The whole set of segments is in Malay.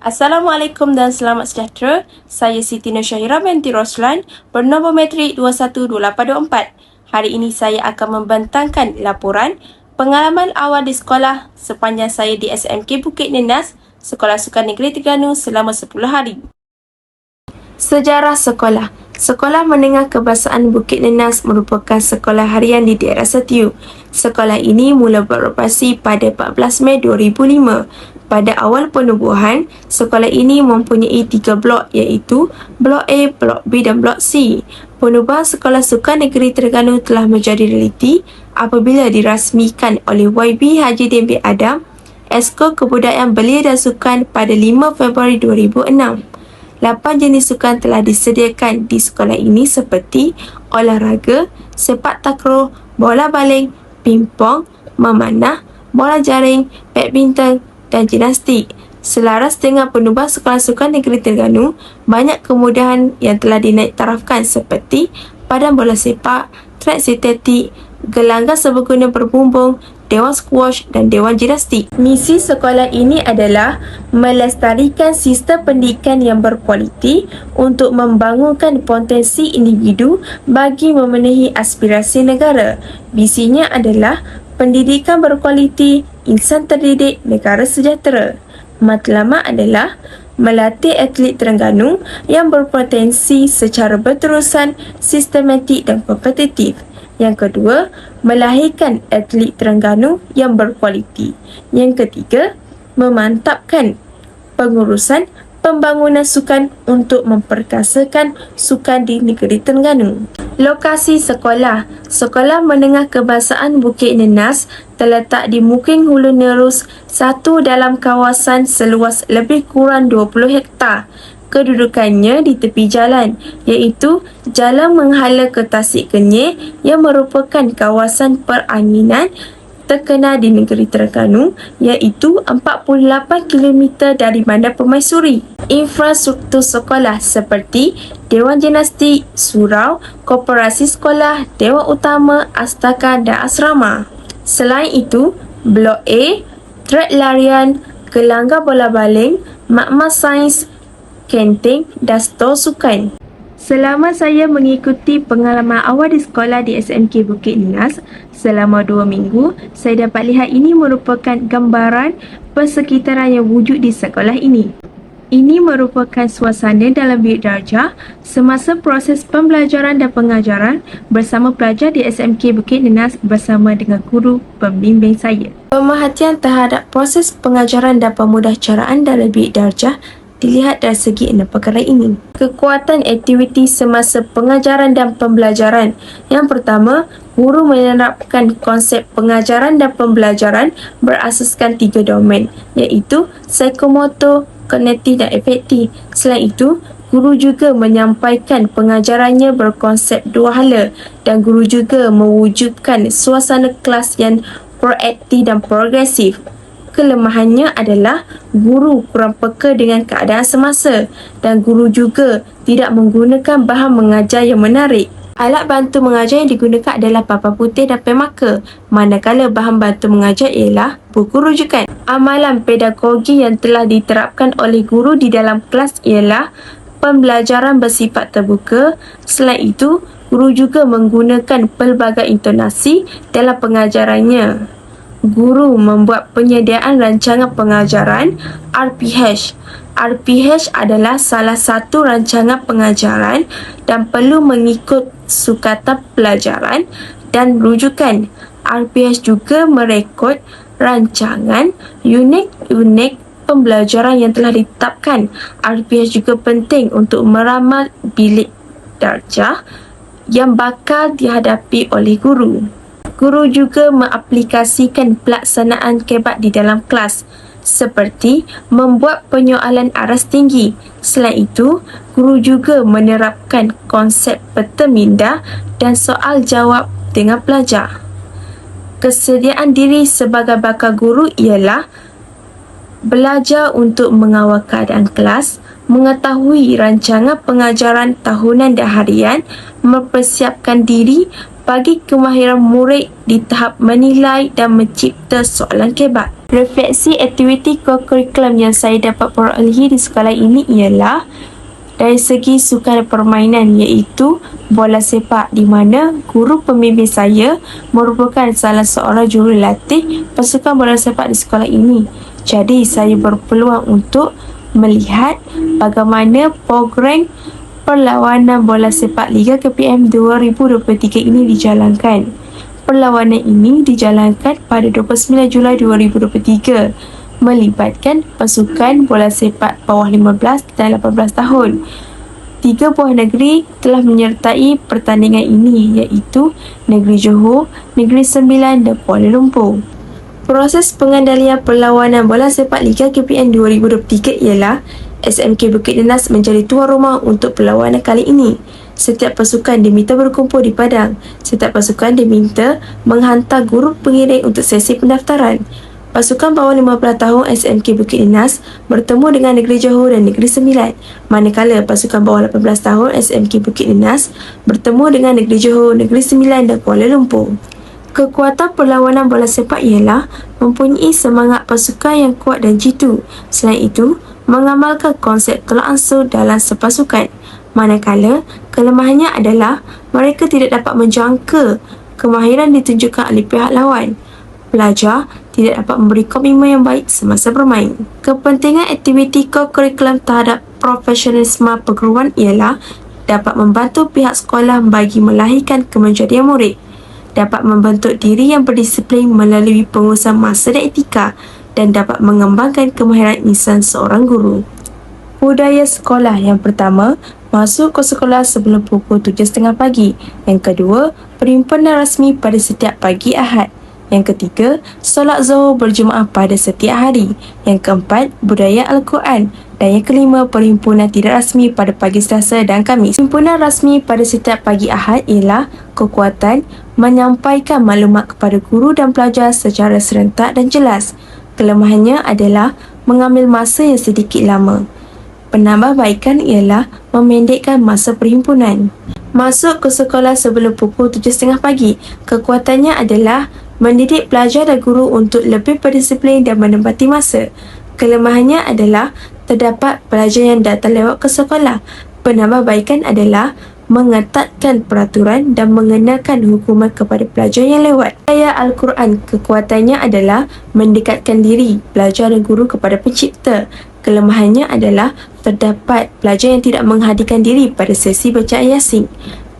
Assalamualaikum dan selamat sejahtera. Saya Siti Nusyahira binti Roslan, bernombor matrik 212824. Hari ini saya akan membentangkan laporan pengalaman awal di sekolah sepanjang saya di SMK Bukit Nenas, Sekolah Sukan Negeri Terengganu selama 10 hari. Sejarah sekolah. Sekolah Menengah Kebahasaan Bukit Nenas merupakan sekolah harian di daerah Setiu. Sekolah ini mula beroperasi pada 14 Mei 2005. Pada awal penubuhan, sekolah ini mempunyai 3 blok iaitu Blok A, Blok B dan Blok C. Penubuhan Sekolah Sukan Negeri Terengganu telah menjadi realiti apabila dirasmikan oleh YB Haji Din bin Adam, Esko Kebudayaan Belia dan Sukan pada 5 Februari 2006. 8 jenis sukan telah disediakan di sekolah ini seperti olahraga, sepak takraw, bola baling, pingpong, memanah, bola jaring, badminton dan gimnastik. Selaras dengan penubuhan Sekolah Sukan Negeri Terengganu, banyak kemudahan yang telah dinaiktarafkan seperti padan bola sepak, track sintetik, gelanggang seberguna berbumbung, dewan squash dan dewan gimnastik. Misi sekolah ini adalah melestarikan sistem pendidikan yang berkualiti untuk membangunkan potensi individu bagi memenuhi aspirasi negara. Visinya adalah pendidikan berkualiti, insan terdidik, negara sejahtera. Matlamat adalah melatih atlet Terengganu yang berpotensi secara berterusan, sistematik dan kompetitif. Yang kedua, melahirkan atlet Terengganu yang berkualiti. Yang ketiga, memantapkan pengurusan pembangunan sukan untuk memperkasakan sukan di negeri Terengganu. Lokasi sekolah. Sekolah Menengah Kebahasaan Bukit Nenas terletak di Muking Hulu Nerus, satu dalam kawasan seluas lebih kurang 20 hektar. Kedudukannya di tepi jalan, iaitu Jalan Menghala ke Tasik Kenyir yang merupakan kawasan peranginan terkenal di negeri Terengganu, iaitu 48 km dari Bandar Permaisuri. Infrastruktur sekolah seperti Dewan Gimnastik, Surau, Koperasi Sekolah, Dewan Utama, Astaka dan Asrama. Selain itu, Blok A, trek larian, gelanggang bola baling, makmal sains, kantin dan stor sukan. Selama saya mengikuti pengalaman awal di sekolah di SMK Bukit Nenas selama 2 minggu, saya dapat lihat ini merupakan gambaran persekitaran yang wujud di sekolah ini. Ini merupakan suasana dalam bilik darjah semasa proses pembelajaran dan pengajaran bersama pelajar di SMK Bukit Nenas bersama dengan guru pembimbing saya. Pemerhatian terhadap proses pengajaran dan pemudahcaraan dalam bilik darjah dilihat dari segi 6 perkara ini. Kekuatan aktiviti semasa pengajaran dan pembelajaran. Yang pertama, guru menerapkan konsep pengajaran dan pembelajaran berasaskan 3 domen, iaitu psikomotor, kognitif dan afektif. Selain itu, guru juga menyampaikan pengajarannya berkonsep 2 hala dan guru juga mewujudkan suasana kelas yang proaktif dan progresif. Kelemahannya adalah guru kurang peka dengan keadaan semasa dan guru juga tidak menggunakan bahan mengajar yang menarik. Alat bantu mengajar yang digunakan adalah papan putih dan pen marker, manakala bahan bantu mengajar ialah buku rujukan. Amalan pedagogi yang telah diterapkan oleh guru di dalam kelas ialah pembelajaran bersifat terbuka. Selain itu, guru juga menggunakan pelbagai intonasi dalam pengajarannya. Guru membuat penyediaan rancangan pengajaran RPH. RPH adalah salah satu rancangan pengajaran dan perlu mengikut sukatan pelajaran dan rujukan. RPH juga merekod rancangan unit-unit pembelajaran yang telah ditetapkan. RPH juga penting untuk meramal bilik darjah yang bakal dihadapi oleh guru. Guru juga mengaplikasikan pelaksanaan kebat di dalam kelas seperti membuat penyoalan aras tinggi. Selain itu, guru juga menerapkan konsep peta minda dan soal jawab dengan pelajar. Kesediaan diri sebagai bakal guru ialah belajar untuk mengawal keadaan kelas, mengetahui rancangan pengajaran tahunan dan harian, mempersiapkan diri bagi kemahiran murid di tahap menilai dan mencipta soalan kebat. Refleksi aktiviti kurikulum yang saya dapat perolehi di sekolah ini ialah dari segi sukan permainan, iaitu bola sepak, di mana guru pembimbing saya merupakan salah seorang jurulatih pasukan bola sepak di sekolah ini. Jadi saya berpeluang untuk melihat bagaimana program perlawanan bola sepak Liga KPM 2023 ini dijalankan. Perlawanan ini dijalankan pada 29 Julai 2023 melibatkan pasukan bola sepak bawah 15 dan 18 tahun. 3 buah negeri telah menyertai pertandingan ini, iaitu Negeri Johor, Negeri Sembilan dan Kuala Lumpur. Proses pengandalian perlawanan bola sepak Liga KPM 2023 ialah SMK Bukit Nenas menjadi tuan rumah untuk perlawanan kali ini. Setiap pasukan diminta berkumpul di padang. Setiap pasukan diminta menghantar guru pengiring untuk sesi pendaftaran. Pasukan bawah 15 tahun SMK Bukit Nenas bertemu dengan Negeri Johor dan Negeri Sembilan, manakala pasukan bawah 18 tahun SMK Bukit Nenas bertemu dengan Negeri Johor, Negeri Sembilan dan Kuala Lumpur. Kekuatan perlawanan bola sepak ialah mempunyai semangat pasukan yang kuat dan jitu. Selain itu, mengamalkan konsep tolak ansur dalam sepasukan. Manakala, kelemahannya adalah mereka tidak dapat menjangka kemahiran ditunjukkan oleh pihak lawan. Pelajar tidak dapat memberi komitmen yang baik semasa bermain. Kepentingan aktiviti kurikulum terhadap profesionalisme perguruan ialah dapat membantu pihak sekolah bagi melahirkan kemenjadian murid, dapat membentuk diri yang berdisiplin melalui pengurusan masa dan etika, dan dapat mengembangkan kemahiran insan seorang guru. Budaya sekolah: yang pertama, masuk ke sekolah sebelum pukul 7.30 pagi. Yang kedua, perhimpunan rasmi pada setiap pagi Ahad. Yang ketiga, solat Zuhur berjemaah pada setiap hari. Yang keempat, budaya Al-Quran. Dan yang kelima, perhimpunan tidak rasmi pada pagi Selasa dan Khamis. Perhimpunan rasmi pada setiap pagi Ahad ialah kekuatan menyampaikan maklumat kepada guru dan pelajar secara serentak dan jelas. Kelemahannya adalah mengambil masa yang sedikit lama. Penambahbaikan ialah memendekkan masa perhimpunan. Masuk ke sekolah sebelum pukul 7.30 pagi. Kekuatannya adalah mendidik pelajar dan guru untuk lebih berdisiplin dan menempati masa. Kelemahannya adalah terdapat pelajar yang datang lewat ke sekolah. Penambahbaikan adalah mengetatkan peraturan dan mengenakan hukuman kepada pelajar yang lewat. Budaya Al-Quran: kekuatannya adalah mendekatkan diri pelajar dan guru kepada pencipta. Kelemahannya adalah terdapat pelajar yang tidak menghadirkan diri pada sesi bacaan Yasin.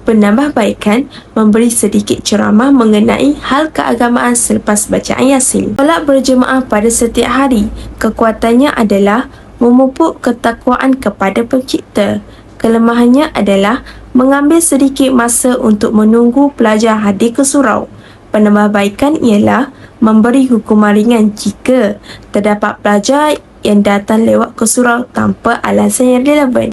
Penambahbaikan memberi sedikit ceramah mengenai hal keagamaan selepas bacaan Yasin. Solat berjemaah pada setiap hari. Kekuatannya adalah memupuk ketakwaan kepada pencipta. Kelemahannya adalah mengambil sedikit masa untuk menunggu pelajar hadir ke surau. Penambahbaikan ialah memberi hukuman ringan jika terdapat pelajar yang datang lewat ke surau tanpa alasan yang relevan.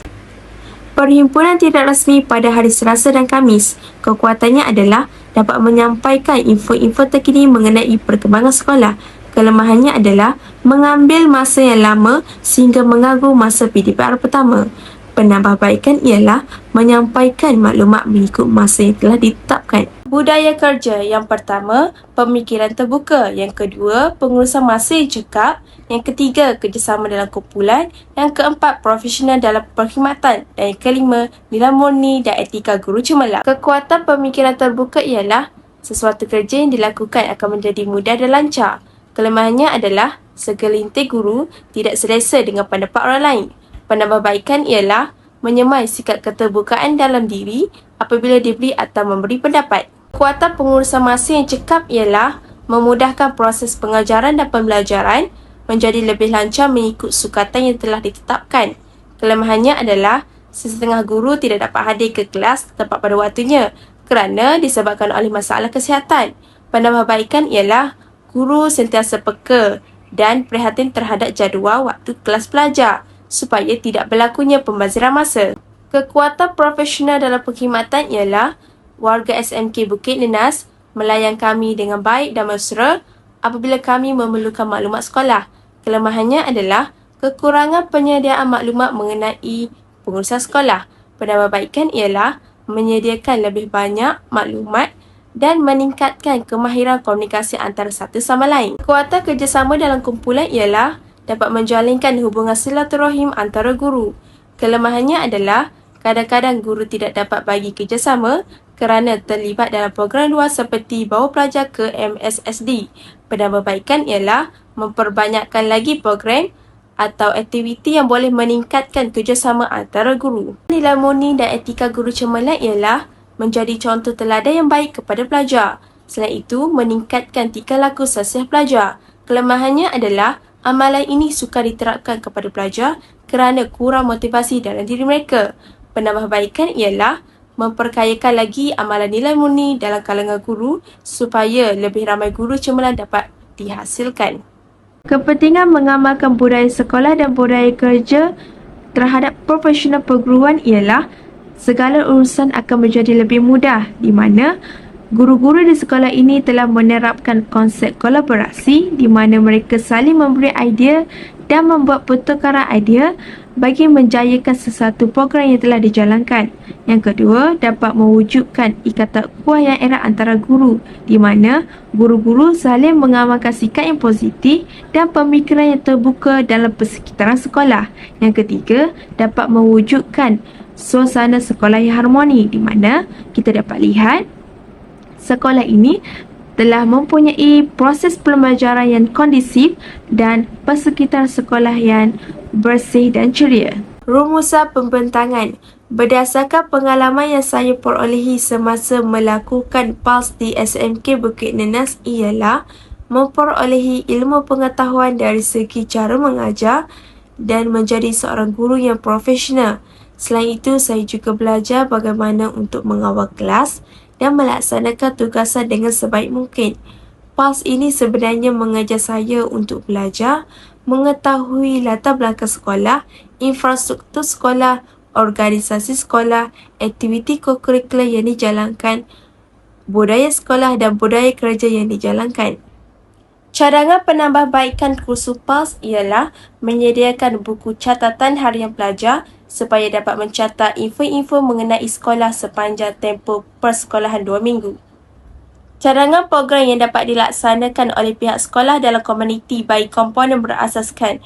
Perhimpunan tidak rasmi pada hari Selasa dan Khamis. Kekuatannya adalah dapat menyampaikan info-info terkini mengenai perkembangan sekolah. Kelemahannya adalah mengambil masa yang lama sehingga mengganggu masa PDPR pertama. Penambahbaikan ialah menyampaikan maklumat mengikut masa yang telah ditetapkan. Budaya kerja: yang pertama, pemikiran terbuka. Yang kedua, pengurusan masa yang cekap. Yang ketiga, kerjasama dalam kumpulan. Yang keempat, profesional dalam perkhidmatan. Dan yang kelima, nilai murni dan etika guru cemerlang. Kekuatan pemikiran terbuka ialah sesuatu kerja yang dilakukan akan menjadi mudah dan lancar. Kelemahannya adalah segelintir guru tidak selesa dengan pendapat orang lain. Penambahbaikan ialah menyemai sikap keterbukaan dalam diri apabila diberi atau memberi pendapat. Kekuatan pengurusan masa yang cekap ialah memudahkan proses pengajaran dan pembelajaran menjadi lebih lancar mengikut sukatan yang telah ditetapkan. Kelemahannya adalah sesetengah guru tidak dapat hadir ke kelas tepat pada waktunya kerana disebabkan oleh masalah kesihatan. Penambahbaikan ialah guru sentiasa peka dan prihatin terhadap jadual waktu kelas pelajar supaya tidak berlakunya pembaziran masa. Kekuatan profesional dalam perkhidmatan ialah warga SMK Bukit Nenas melayan kami dengan baik dan mesra apabila kami memerlukan maklumat sekolah. Kelemahannya adalah kekurangan penyediaan maklumat mengenai pengurusan sekolah. Penambahbaikan ialah menyediakan lebih banyak maklumat dan meningkatkan kemahiran komunikasi antara satu sama lain. Kekuatan kerjasama dalam kumpulan ialah dapat menjalinkan hubungan silaturahim antara guru. Kelemahannya adalah kadang-kadang guru tidak dapat bagi kerjasama kerana terlibat dalam program luar seperti bawa pelajar ke MSSD. Penambahbaikan ialah memperbanyakkan lagi program atau aktiviti yang boleh meningkatkan kerjasama antara guru. Nilai murni dan etika guru cemerlang ialah menjadi contoh teladan yang baik kepada pelajar. Selain itu, meningkatkan tingkah laku sosial pelajar. Kelemahannya adalah amalan ini sukar diterapkan kepada pelajar kerana kurang motivasi dalam diri mereka. Penambahbaikan ialah memperkayakan lagi amalan nilai murni dalam kalangan guru supaya lebih ramai guru cemerlang dapat dihasilkan. Kepentingan mengamalkan budaya sekolah dan budaya kerja terhadap profesional perguruan ialah segala urusan akan menjadi lebih mudah di mana guru-guru di sekolah ini telah menerapkan konsep kolaborasi di mana mereka saling memberi idea dan membuat pertukaran idea bagi menjayakan sesuatu program yang telah dijalankan. Yang kedua, dapat mewujudkan ikatan kuat yang erat antara guru di mana guru-guru saling mengamalkan sikap yang positif dan pemikiran yang terbuka dalam persekitaran sekolah. Yang ketiga, dapat mewujudkan suasana sekolah yang harmoni di mana kita dapat lihat sekolah ini telah mempunyai proses pembelajaran yang kondusif dan persekitaran sekolah yang bersih dan ceria. Rumusan pembentangan. Berdasarkan pengalaman yang saya perolehi semasa melakukan PALS di SMK Bukit Nenas ialah memperolehi ilmu pengetahuan dari segi cara mengajar dan menjadi seorang guru yang profesional. Selain itu, saya juga belajar bagaimana untuk mengawal kelas dan melaksanakan tugasan dengan sebaik mungkin. PALS ini sebenarnya mengajar saya untuk belajar, mengetahui latar belakang sekolah, infrastruktur sekolah, organisasi sekolah, aktiviti kokurikular yang dijalankan, budaya sekolah dan budaya kerja yang dijalankan. Cadangan penambahbaikan kursus PALS ialah menyediakan buku catatan harian pelajar supaya dapat mencatat info-info mengenai sekolah sepanjang tempoh persekolahan 2 minggu. Cadangan program yang dapat dilaksanakan oleh pihak sekolah dalam komuniti bagi komponen berasaskan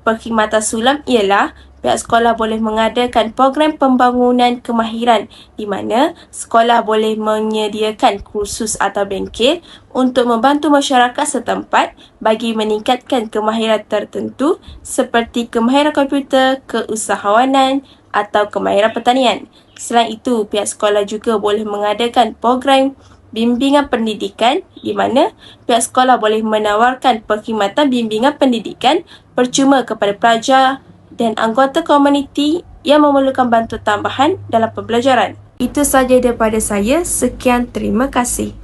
perkhidmatan sulam ialah pihak sekolah boleh mengadakan program pembangunan kemahiran di mana sekolah boleh menyediakan kursus atau bengkel untuk membantu masyarakat setempat bagi meningkatkan kemahiran tertentu seperti kemahiran komputer, keusahawanan atau kemahiran pertanian. Selain itu, pihak sekolah juga boleh mengadakan program bimbingan pendidikan di mana pihak sekolah boleh menawarkan perkhidmatan bimbingan pendidikan percuma kepada pelajar dan anggota komuniti yang memerlukan bantuan tambahan dalam pembelajaran. Itu sahaja daripada saya. Sekian, terima kasih.